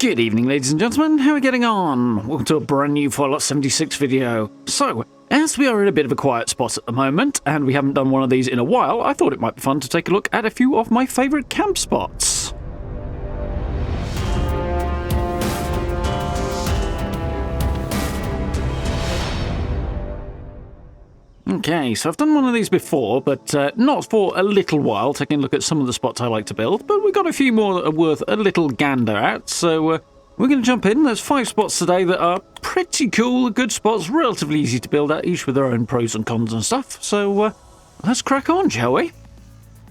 Good evening, ladies and gentlemen. How are we getting on? Welcome to a brand new Fallout 76 video. So, as we are in a bit of a quiet spot at the moment, and we haven't done one of these in a while, I thought it might be fun to take a look at a few of my favourite camp spots. Okay, so I've done one of these before, but not for a little while, taking a look at some of the spots I like to build, but we've got a few more that are worth a little gander at, so we're going to jump in. There's 5 spots today that are pretty cool, good spots, relatively easy to build at, each with their own pros and cons and stuff, so let's crack on, shall we?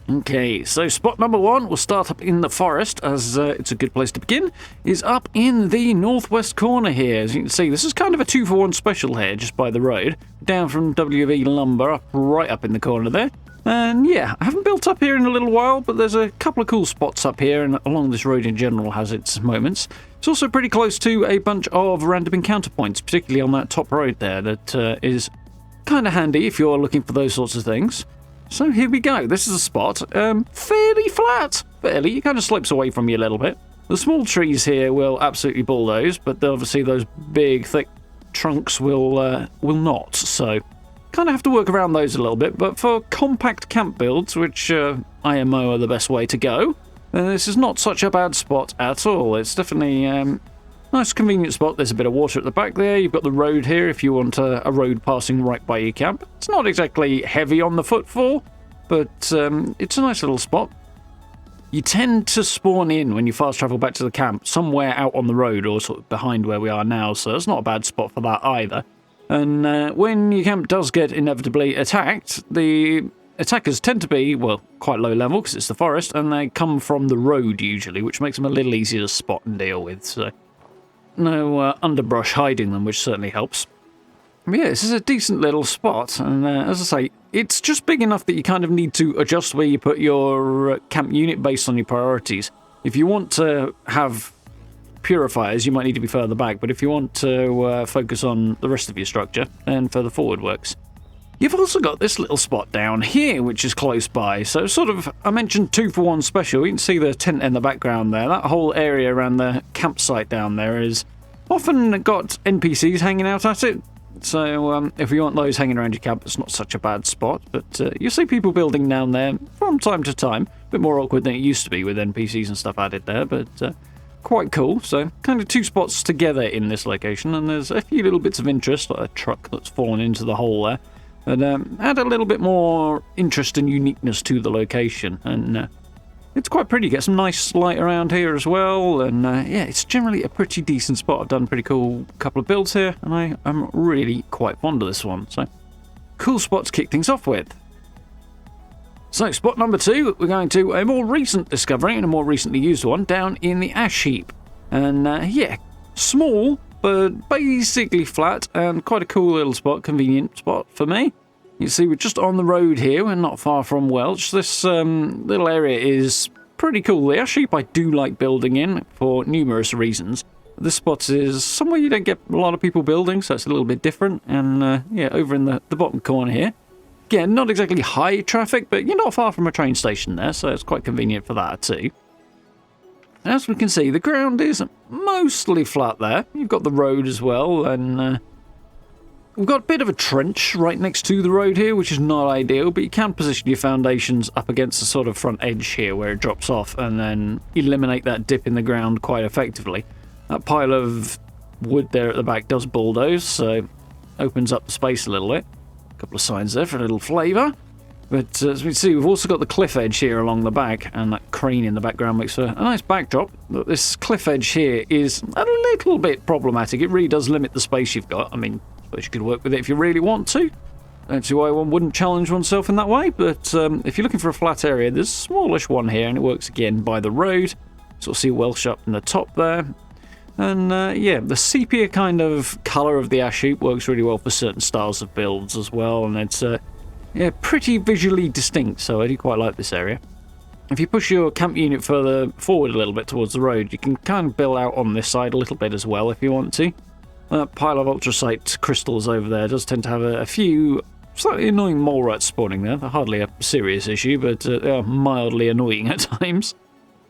Okay, so spot number 1, we'll start up in the forest, as it's a good place to begin, is up in the northwest corner here. As you can see, this is kind of a 2-for-1 special here, just by the road, down from WV Lumber, right up in the corner there. And yeah, I haven't built up here in a little while, but there's a couple of cool spots up here, and along this road in general has its moments. It's also pretty close to a bunch of random encounter points, particularly on that top road there, that is kind of handy if you're looking for those sorts of things. So here we go. This is a spot, fairly flat. Fairly, it kind of slopes away from you a little bit. The small trees here will absolutely bulldoze, but obviously those big, thick trunks will not. So kind of have to work around those a little bit. But for compact camp builds, which IMO are the best way to go, this is not such a bad spot at all. It's definitely nice, convenient spot. There's a bit of water at the back there. You've got the road here if you want a road passing right by your camp. It's not exactly heavy on the footfall, but it's a nice little spot. You tend to spawn in when you fast travel back to the camp somewhere out on the road or sort of behind where we are now, so it's not a bad spot for that either. And when your camp does get inevitably attacked, the attackers tend to be, well, quite low level because it's the forest, and they come from the road usually, which makes them a little easier to spot and deal with, so no underbrush hiding them, which certainly helps. But yeah, this is a decent little spot, and as I say, it's just big enough that you kind of need to adjust where you put your camp unit based on your priorities. If you want to have purifiers, you might need to be further back, but if you want to focus on the rest of your structure, then further forward works. You've also got this little spot down here, which is close by. So sort of, I mentioned 2-for-1 special. You can see the tent in the background there. That whole area around the campsite down there is often got NPCs hanging out at it. So if you want those hanging around your camp, it's not such a bad spot. But you see people building down there from time to time. A bit more awkward than it used to be with NPCs and stuff added there, but quite cool. So kind of 2 spots together in this location. And there's a few little bits of interest, like a truck that's fallen into the hole there. But add a little bit more interest and uniqueness to the location, and it's quite pretty. Get some nice light around here as well, and yeah, it's generally a pretty decent spot. I've done a pretty cool couple of builds here, and I am really quite fond of this one. So, cool spot to kick things off with. So, spot number 2, we're going to a more recent discovery, and a more recently used one, down in the ash heap. And yeah, small, but basically flat, and quite a cool little spot, convenient spot for me. You see, we're just on the road here, we're not far from Welch. This little area is pretty cool. The ash heap I do like building in for numerous reasons. This spot is somewhere you don't get a lot of people building, so it's a little bit different. And yeah, over in the bottom corner here. Again, not exactly high traffic, but you're not far from a train station there, so it's quite convenient for that too. As we can see, the ground is mostly flat there. You've got the road as well, and we've got a bit of a trench right next to the road here, which is not ideal, but you can position your foundations up against the sort of front edge here where it drops off, and then eliminate that dip in the ground quite effectively. That pile of wood there at the back does bulldoze, so opens up the space a little bit. A couple of signs there for a little flavour. But as we can see, we've also got the cliff edge here along the back, and that crane in the background makes for a nice backdrop. But this cliff edge here is a little bit problematic. It really does limit the space you've got. I mean, I suppose you could work with it if you really want to. Don't see why one wouldn't challenge oneself in that way, but if you're looking for a flat area, there's a smallish one here, and it works again by the road. Sort of see Welsh up in the top there. And yeah, the sepia kind of colour of the ash heap works really well for certain styles of builds as well, and it's yeah, pretty visually distinct, so I do quite like this area. If you push your camp unit further forward a little bit towards the road, you can kind of build out on this side a little bit as well if you want to. That pile of ultracite crystals over there does tend to have a few slightly annoying mole rats spawning there. They're hardly a serious issue, but they are mildly annoying at times.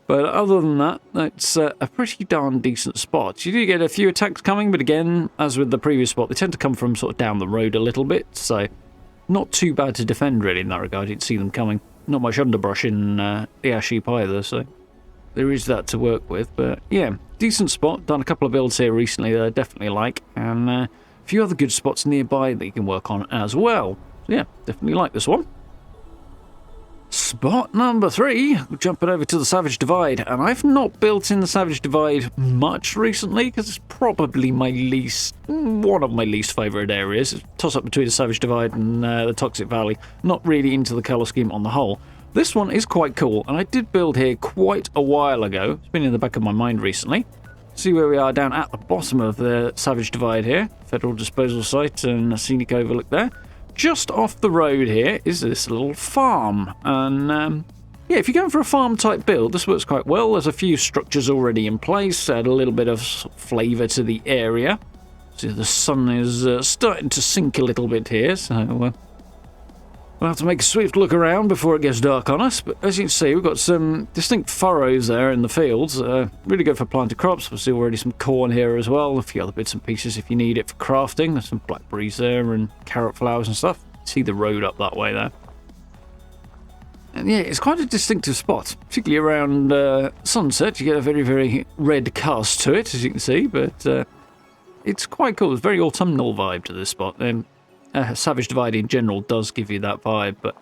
But other than that, it's a pretty darn decent spot. You do get a few attacks coming, but again, as with the previous spot, they tend to come from sort of down the road a little bit, so not too bad to defend really in that regard. You can see them coming. Not much underbrush in the ash heap either, so there is that to work with. But yeah, decent spot. Done a couple of builds here recently that I definitely like, and a few other good spots nearby that you can work on as well. So yeah, definitely like this one. Spot number 3, we're jumping over to the Savage Divide, and I've not built in the Savage Divide much recently because it's probably one of my least favourite areas. It's a toss-up between the Savage Divide and the Toxic Valley. Not really into the colour scheme on the whole. This one is quite cool, and I did build here quite a while ago. It's been in the back of my mind recently. See where we are down at the bottom of the Savage Divide here. Federal Disposal Site and a scenic overlook there. Just off the road here is this little farm, and yeah, if you're going for a farm type build, this works quite well. There's a few structures already in place, add a little bit of flavour to the area. See, the sun is starting to sink a little bit here, so we'll have to make a swift look around before it gets dark on us. But as you can see, we've got some distinct furrows there in the fields. Really good for planted crops. We'll see already some corn here as well. A few other bits and pieces if you need it for crafting. There's some blackberries there and carrot flowers and stuff. See the road up that way there. And yeah, it's quite a distinctive spot, particularly around sunset. You get a very, very red cast to it, as you can see. But it's quite cool. It's a very autumnal vibe to this spot. Savage Divide in general does give you that vibe, but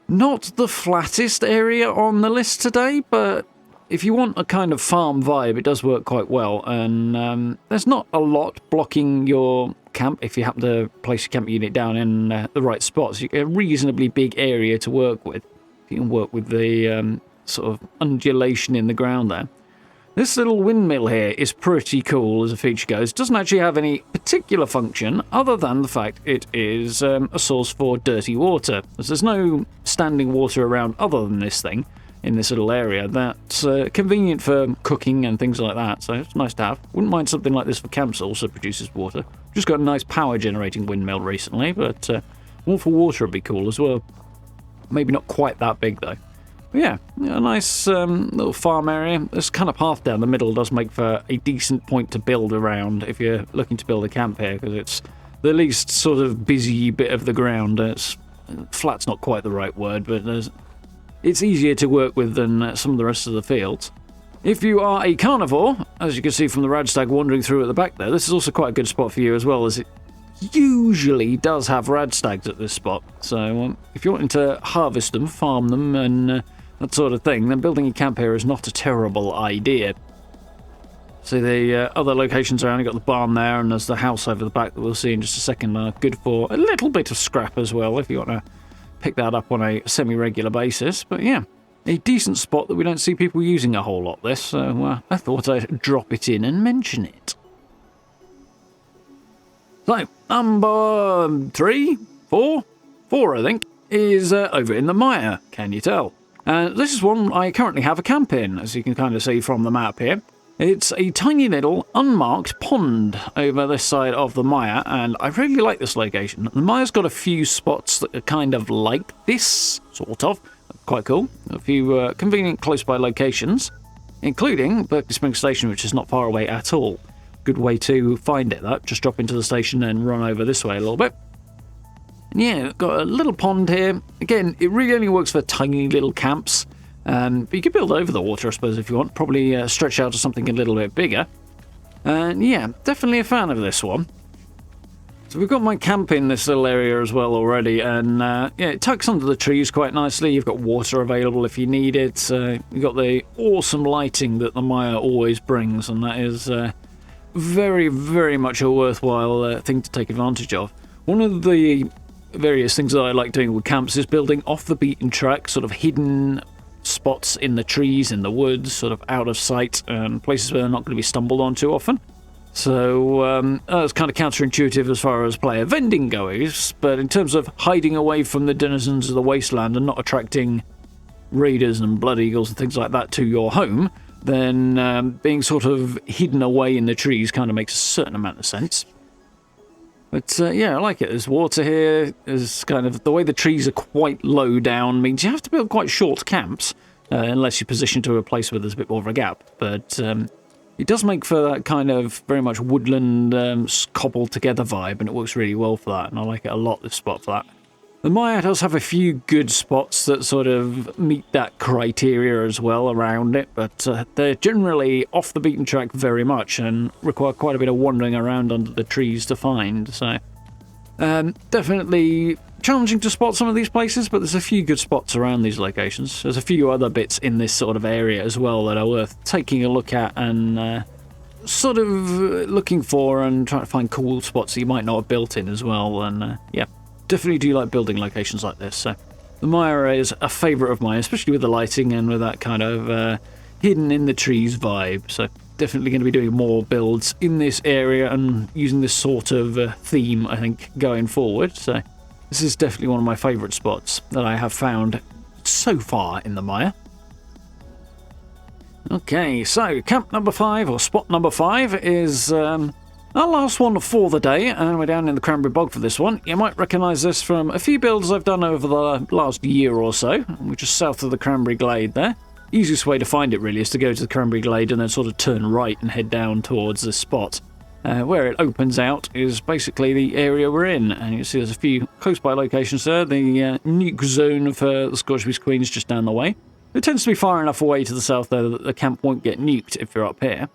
not the flattest area on the list today, but if you want a kind of farm vibe, it does work quite well, and there's not a lot blocking your camp if you happen to place your camp unit down in the right spots. You get a reasonably big area to work with. You can work with the sort of undulation in the ground there. This little windmill here is pretty cool as a feature goes. It doesn't actually have any particular function other than the fact it is a source for dirty water. As there's no standing water around other than this thing in this little area, that's convenient for cooking and things like that, so it's nice to have. Wouldn't mind something like this for camps that also produces water. Just got a nice power generating windmill recently, but one for water would be cool as well. Maybe not quite that big though. Yeah, a nice little farm area. This kind of path down the middle does make for a decent point to build around if you're looking to build a camp here, because it's the least sort of busy bit of the ground. Flat's not quite the right word, but it's easier to work with than some of the rest of the fields. If you are a carnivore, as you can see from the radstag wandering through at the back there, this is also quite a good spot for you as well, as it usually does have radstags at this spot. So if you're wanting to harvest them, farm them, and that sort of thing, then building a camp here is not a terrible idea. So the other locations around, you've got the barn there, and there's the house over the back that we'll see in just a second, are good for a little bit of scrap as well, if you want to pick that up on a semi-regular basis. But yeah, a decent spot that we don't see people using a whole lot this, so I thought I'd drop it in and mention it. So, number 4 I think, is over in the Mire, can you tell? This is one I currently have a camp in, as you can kind of see from the map here. It's a tiny little unmarked pond over this side of the Mire, and I really like this location. The Mire's got a few spots that are kind of like this, sort of. Quite cool. A few convenient close-by locations, including Berkeley Springs Station, which is not far away at all. Good way to find it, that. Just drop into the station and run over this way a little bit. And yeah, got a little pond here. Again, it really only works for tiny little camps. But you could build over the water, I suppose, if you want. Probably stretch out to something a little bit bigger. And yeah, definitely a fan of this one. So we've got my camp in this little area as well already. And yeah, it tucks under the trees quite nicely. You've got water available if you need it. You've got the awesome lighting that the Mire always brings. And that is very, very much a worthwhile thing to take advantage of. One of the various things that I like doing with camps is building off the beaten track, sort of hidden spots in the trees, in the woods, sort of out of sight, and places where they're not going to be stumbled on too often. So that's kind of counterintuitive as far as player vending goes, but in terms of hiding away from the denizens of the wasteland and not attracting raiders and blood eagles and things like that to your home, then being sort of hidden away in the trees kind of makes a certain amount of sense. But yeah, I like it. There's water here. There's kind of the way the trees are quite low down means you have to build quite short camps. unless you position to a place where there's a bit more of a gap. But it does make for that kind of very much woodland, cobbled together vibe, and it works really well for that, and I like it a lot, this spot, for that. The Mire does have a few good spots that sort of meet that criteria as well around it, but they're generally off the beaten track very much and require quite a bit of wandering around under the trees to find. So definitely challenging to spot some of these places, but there's a few good spots around these locations. There's a few other bits in this sort of area as well that are worth taking a look at and sort of looking for and trying to find cool spots that you might not have built in as well. And yeah. Definitely do like building locations like this, so the Mire is a favourite of mine, especially with the lighting and with that kind of hidden in the trees vibe. So definitely going to be doing more builds in this area and using this sort of theme, I think, going forward. So this is definitely one of my favourite spots that I have found so far in the Mire. Okay, so camp number 5, or spot number 5, is our last one for the day, and we're down in the Cranberry Bog for this one. You might recognise this from a few builds I've done over the last year or so, which is south of the Cranberry Glade there. Easiest way to find it really is to go to the Cranberry Glade and then sort of turn right and head down towards this spot. Where it opens out is basically the area we're in, and you can see there's a few close by locations there. The nuke zone for the Scottish Beast Queen's just down the way. It tends to be far enough away to the south though that the camp won't get nuked if you're up here.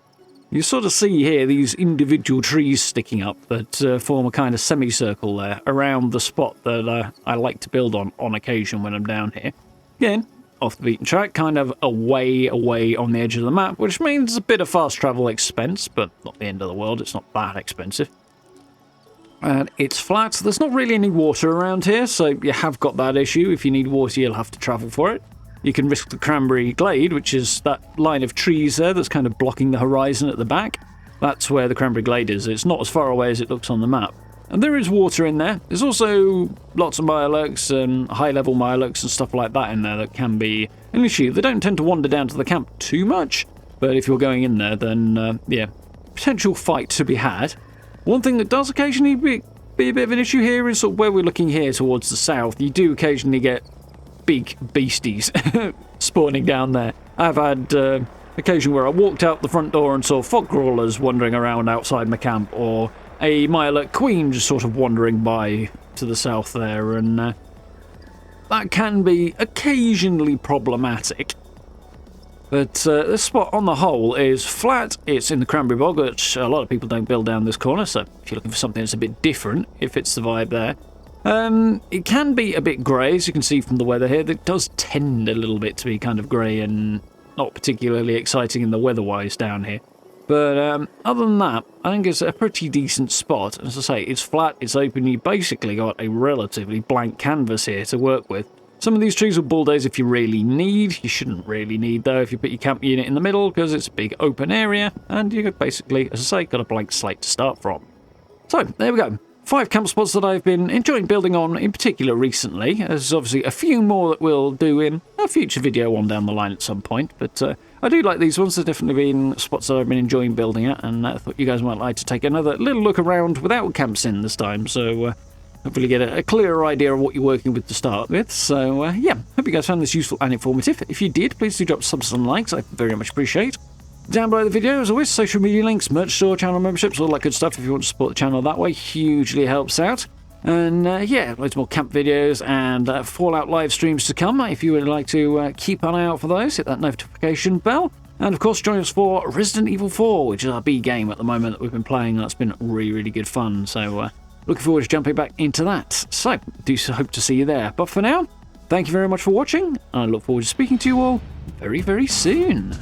You sort of see here these individual trees sticking up that form a kind of semicircle there around the spot that I like to build on occasion when I'm down here. Again, off the beaten track, kind of away on the edge of the map, which means a bit of fast travel expense, but not the end of the world, it's not that expensive. And it's flat, there's not really any water around here, so you have got that issue. If you need water, you'll have to travel for it. You can risk the Cranberry Glade, which is that line of trees there that's kind of blocking the horizon at the back. That's where the Cranberry Glade is. It's not as far away as it looks on the map. And there is water in there. There's also lots of Mirelurks and high-level Mirelurks and stuff like that in there that can be an issue. They don't tend to wander down to the camp too much, but if you're going in there, then, yeah, potential fight to be had. One thing that does occasionally be a bit of an issue here is sort of where we're looking here towards the south. You do occasionally get big beasties spawning down there. I've had occasion where I walked out the front door and saw fog crawlers wandering around outside my camp, or a Mirelurk Queen just sort of wandering by to the south there, and that can be occasionally problematic. But this spot on the whole is flat. It's in the Cranberry Bog, which a lot of people don't build down this corner, so if you're looking for something that's a bit different, it fits the vibe there. It can be a bit grey, as you can see from the weather here. It does tend a little bit to be kind of grey and not particularly exciting in the weather-wise down here. But other than that, I think it's a pretty decent spot. As I say, it's flat, it's open, you basically got a relatively blank canvas here to work with. Some of these trees will bulldoze if you really need. You shouldn't really need, though, if you put your camp unit in the middle, because it's a big open area, and you've basically, as I say, got a blank slate to start from. So, there we go. 5 camp spots that I've been enjoying building on, in particular recently. There's obviously a few more that we'll do in a future video on down the line at some point, but I do like these ones. They've definitely been spots that I've been enjoying building at, and I thought you guys might like to take another little look around without camps in this time, so hopefully get a clearer idea of what you're working with to start with. So yeah, hope you guys found this useful and informative. If you did, please do drop subs and likes, I very much appreciate. Down below the video, as always, social media links, merch store, channel memberships, all that good stuff. If you want to support the channel that way, hugely helps out. And yeah, loads more camp videos and Fallout live streams to come. If you would like to keep an eye out for those, hit that notification bell. And of course, join us for Resident Evil 4, which is our B game at the moment that we've been playing. That's been really, really good fun. So looking forward to jumping back into that. So do hope to see you there. But for now, thank you very much for watching. I look forward to speaking to you all very, very soon.